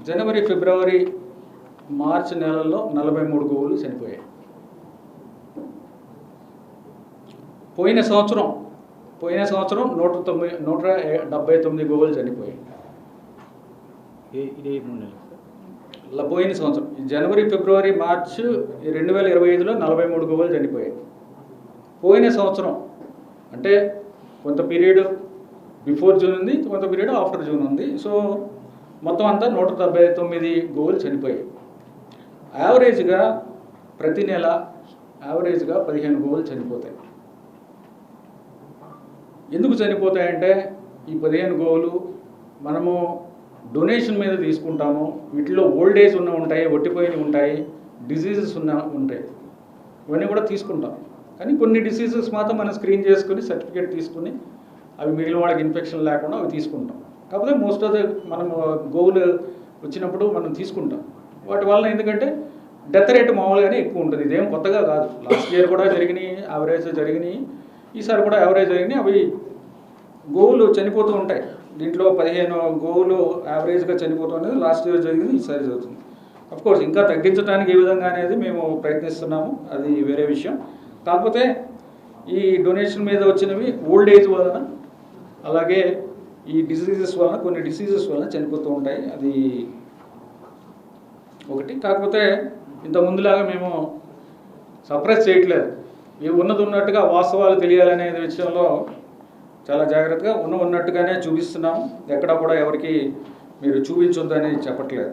జనవరి, ఫిబ్రవరి, మార్చి నెలల్లో 43 గోవులు చనిపోయాయి. పోయిన సంవత్సరం 179 గోవులు చనిపోయాయి. పోయిన సంవత్సరం జనవరి, ఫిబ్రవరి, మార్చి 2025లో 43 గోవులు చనిపోయాయి. పోయిన సంవత్సరం అంటే కొంత పీరియడ్ బిఫోర్ జూన్ ఉంది, కొంత పీరియడ్ ఆఫ్టర్ జూన్ ఉంది. సో మొత్తం అంతా 179 గోవులు చనిపోయాయి. యావరేజ్గా ప్రతి నెల 15 గోవులు చనిపోతాయి. ఎందుకు చనిపోతాయంటే ఈ 15 గోవులు మనము డొనేషన్ మీద తీసుకుంటాము. వీటిలో ఓల్డ్ ఏజ్ ఉంటాయి, ఒట్టిపోయినవి ఉంటాయి, డిసీజెస్ ఉంటాయి. ఇవన్నీ కూడా తీసుకుంటాం. కానీ కొన్ని డిసీజెస్ మాత్రం మనం స్క్రీన్ చేసుకుని సర్టిఫికేట్ తీసుకుని అవి మిగిలిన వాళ్ళకి ఇన్ఫెక్షన్ లేకుండా అవి తీసుకుంటాం. కాకపోతే మోస్ట్ ఆఫ్ ద మనము గోవులు వచ్చినప్పుడు మనం తీసుకుంటాం. వాటి వల్ల ఎందుకంటే డెత్ రేట్ మామూలుగానే ఎక్కువ ఉంటుంది. ఇదేం కొత్తగా కాదు. లాస్ట్ ఇయర్ కూడా జరిగినాయి, యావరేజ్ జరిగినాయి, ఈసారి కూడా యావరేజ్ జరిగినాయి. అవి గోవులు చనిపోతూ ఉంటాయి. దీంట్లో 15 గోవులు యావరేజ్గా చనిపోతుంది. లాస్ట్ ఇయర్ జరిగింది, ఈసారి జరుగుతుంది. అఫ్కోర్స్ ఇంకా తగ్గించడానికి ఏ విధంగా అనేది మేము ప్రయత్నిస్తున్నాము, అది వేరే విషయం. కాకపోతే ఈ డొనేషన్ మీద వచ్చినవి ఓల్డ్ ఏజ్ వలన, అలాగే ఈ డిసీజెస్ వలన, కొన్ని డిసీజెస్ వలన చనిపోతూ ఉంటాయి. అది ఒకటి. కాకపోతే ఇంత ముందులాగా మేము సప్రెస్ చేయట్లేదు. ఇవి ఉన్నట్టుగా వాస్తవాలు తెలియాలనే విషయంలో చాలా జాగ్రత్తగా ఉన్నట్టుగానే చూపిస్తున్నాము. ఎక్కడా కూడా ఎవరికి మీరు చూపించొద్దని చెప్పట్లేదు.